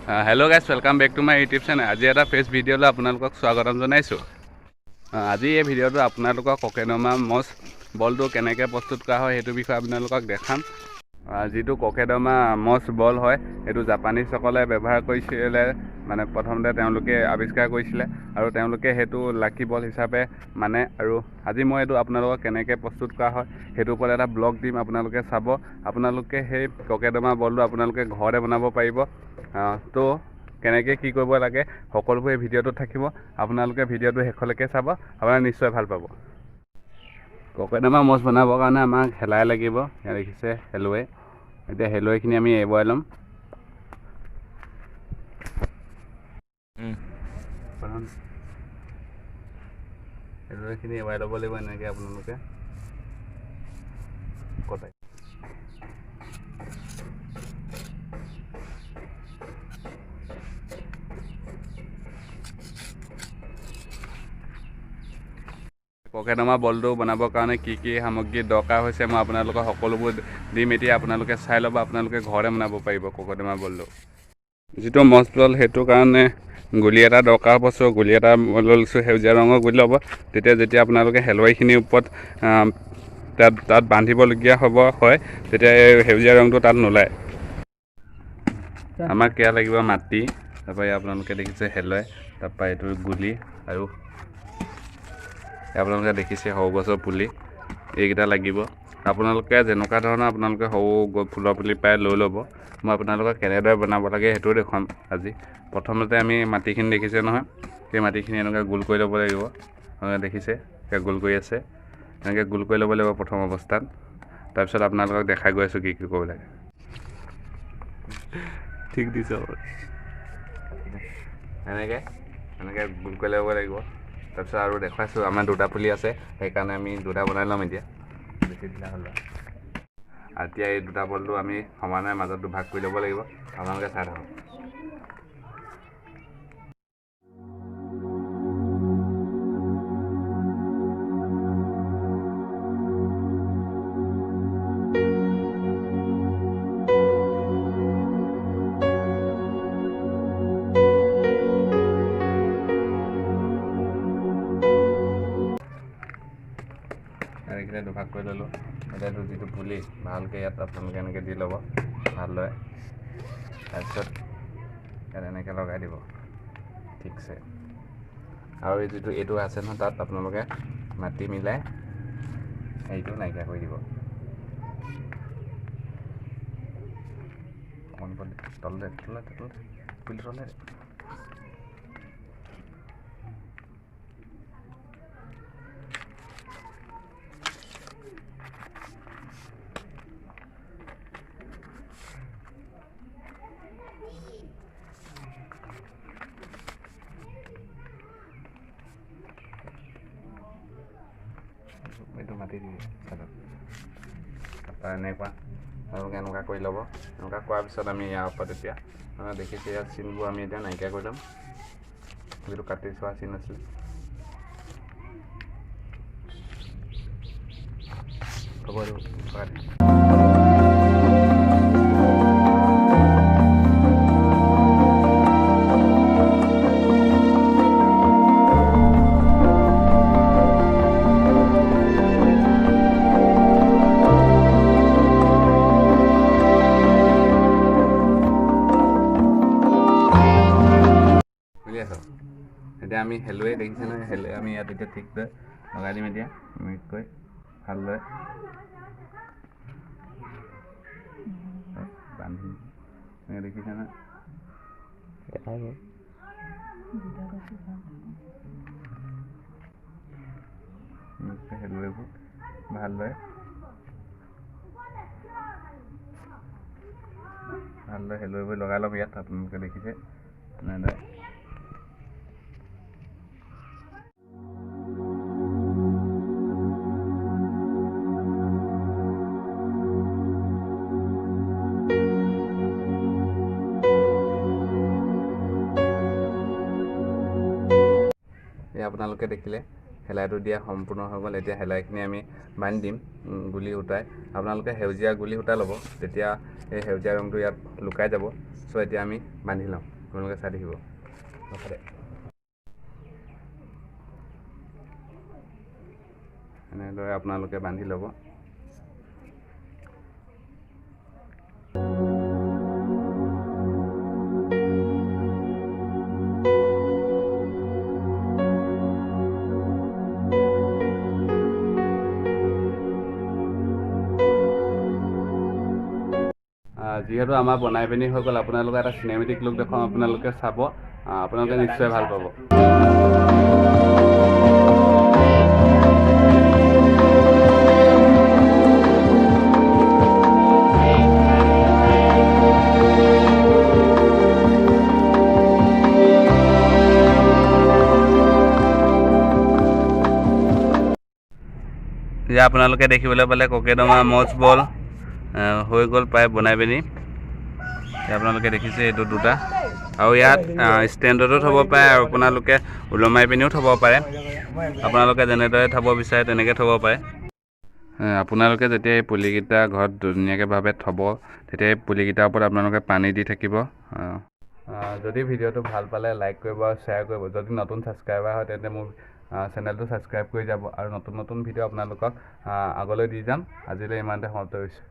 Hello guys welcome back to my YouTube channel. आज এটা face ভিডিঅ'লৈ আপোনালোকক স্বাগতম জনাইছোঁ। আজি এই ভিডিঅ'টো আপোনালোকক কোকেডমা মছ বলটো কেনেকৈ প্ৰস্তুত কৰা হয় সেইটো বিষয়ে আপোনালোকক দেখাম। যিটো কোকেডমা মছ বল হয় সেইটো জাপানীসকলে ব্যৱহাৰ কৰিছিলে, মানে প্ৰথমতে তেওঁলোকে আৱিষ্কাৰ কৰিছিলে আৰু তেওঁলোকে সেইটো লাকি বল হিচাপে মানে। আৰু আজি মই এইটো আপোনালোকক কেনেকৈ প্ৰস্তুত কৰা হয় সেইটোৰ ওপৰত এটা ব্লগ দিম, আপোনালোকে চাব। আপোনালোকে সেই কোকেডমা বলটো আপোনালোকে ঘৰতে বনাব পাৰিব। তো কেনেকৈ কি কৰিব লাগে সকলোবোৰ এই ভিডিঅ'টোত থাকিব। আপোনালোকে ভিডিঅ'টো শেষলৈকে চাব, আপোনালোকে নিশ্চয় ভাল পাব। কোকেডমা মছ বনাবৰ কাৰণে আমাক শেলাই লাগিব। ইয়াত দেখিছে শেলুৱে। এতিয়া শেলুৱেখিনি আমি এৰুৱাই ল'ম। শেলুৱেখিনি এৰুৱাই ল'ব লাগিব এনেকৈ আপোনালোকে কটাই। কোকেডমা বলটো বনাবৰ কাৰণে কি কি সামগ্ৰী দৰকাৰ হৈছে মই আপোনালোকক সকলোবোৰ দিম। এতিয়া আপোনালোকে চাই ল'ব, আপোনালোকে ঘৰতে বনাব পাৰিব কোকেডমা বলটো। যিটো মছ বল সেইটোৰ কাৰণে গুলি এটা দৰকাৰ হ'ব। চ' গুলি এটা লৈছোঁ, সেউজীয়া ৰঙৰ গুলি ল'ব। যেতিয়া আপোনালোকে শেলুৱাইখিনিৰ ওপৰত তাত বান্ধিবলগীয়া হয় তেতিয়া এই সেউজীয়া ৰংটো তাত নোলায়। আমাক এয়া লাগিব মাটি, তাৰপৰা আপোনালোকে দেখিছে শেলুৱাই, তাৰপৰা এইটো গুলি, আৰু আপোনালোকে দেখিছে সৰু গছৰ পুলি, এইকেইটা লাগিব। আপোনালোকে যেনেকুৱা ধৰণৰ আপোনালোকে সৰু ফুলৰ পুলি পাই লৈ ল'ব। মই আপোনালোকক কেনেদৰে বনাব লাগে সেইটোও দেখুৱাম আজি। প্ৰথমতে আমি মাটিখিনি দেখিছে নহয়, সেই মাটিখিনি এনেকৈ গোল কৰি ল'ব লাগিব। দেখিছে সেয়া গোল কৰি আছে, এনেকৈ গোল কৰি ল'ব লাগিব প্ৰথম অৱস্থাত। তাৰপিছত আপোনালোকক দেখাই গৈ আছোঁ কি কি কৰিব লাগে। ঠিক দিছে, এনেকৈ গোল কৰি ল'ব লাগিব। তাৰপিছত আৰু দেখুৱাইছোঁ আমাৰ দুটা পুলি আছে, সেইকাৰণে আমি দুটা বনাই ল'ম এতিয়া। বেছি ঢিলা হ'ল। এতিয়া এই দুটা বলটো আমি সমানে মাজত দুভাগ কৰি ল'ব লাগিব। আপোনালোকে চাই থাকক। এইখিনি দুভাগ কৰি ল'লোঁ। এতিয়া যিটো পুলি ভালকৈ ইয়াত আপোনালোকে এনেকৈ দি ল'ব ভালদৰে। তাৰপিছত ইয়াত এনেকৈ লগাই দিব ঠিকছে। আৰু এইটো আছে নহয়, তাত আপোনালোকে মাটি মিলাই হেৰিটো নাইকিয়া কৰি দিব। তলতে পুলি তলতে। এইটো মাটি দি তাৰপৰা এনেকুৱা আপোনালোকে এনেকুৱা কৰি ল'ব। এনেকুৱা কৰাৰ পিছত আমি ইয়াৰ ওপৰত এতিয়া দেখিছে ইয়াৰ চিনবোৰ আমি এতিয়া নাইকিয়া কৰি ল'ম। যিটো কাটি চোৱা চিন আছিলে, হ'ব এতিয়া আমি শেলুৱে দেখিছে নহয়, শেলুৱে আমি ইয়াত এতিয়া ঠিককৈ লগাই দিম। এতিয়া মিটকৈ ভালদৰে বান্ধি দেখিছে নহয়, শেলুৱেবোৰ ভালদৰে শেলুৱেবোৰ লগাই ল'ম ইয়াত। আপোনালোকে দেখিছে এনেদৰে। আপোনালোকে দেখিলে শেলাইটো দিয়া সম্পূৰ্ণ হৈ গ'ল। এতিয়া শেলাইখিনি আমি বান্ধি দিম গুলি সূতাই। আপোনালোকে সেউজীয়া গুলি সূতা ল'ব, তেতিয়া এই সেউজীয়া ৰংটো ইয়াত লুকাই যাব। চ' এতিয়া আমি বান্ধি লওঁ, আপোনালোকে চাই থাকিব। এনেদৰে আপোনালোকে বান্ধি ল'ব। যিহেতু আমাৰ বনাই পিনি হৈ গ'ল, আপোনালোকে এটা চিনেমেটিক লুক দেখুৱাম, আপোনালোকে চাব, আপোনালোকে নিশ্চয় ভাল পাব। যে আপোনালোকে দেখিবলৈ পালে ককেনমা মজ বল হৈ গ'ল প্ৰায় বনাই পিনি। আপোনালোকে দেখিছে এইটো দুটা, আৰু ইয়াত ষ্টেণ্ডতো থ'ব পাৰে আৰু আপোনালোকে ওলমাই পিনিও থ'ব পাৰে। আপোনালোকে যেনেদৰে থ'ব বিচাৰে তেনেকৈ থ'ব পাৰে। আপোনালোকে যেতিয়া এই পুলিকেইটা ঘৰত ধুনীয়াকৈভাৱে থ'ব, তেতিয়া এই পুলিকেইটাৰ ওপৰত আপোনালোকে পানী দি থাকিব। যদি ভিডিঅ'টো ভাল পালে লাইক কৰিব আৰু শ্বেয়াৰ কৰিব। যদি নতুন ছাবস্ক্ৰাইবাৰ হয় তেন্তে মোৰ চেনেলটো ছাবস্ক্ৰাইব কৰি যাব, আৰু নতুন ভিডিঅ' আপোনালোকক আগলৈ দি যাম। আজিলৈ ইমানতে সমাপ্ত কৰিছোঁ।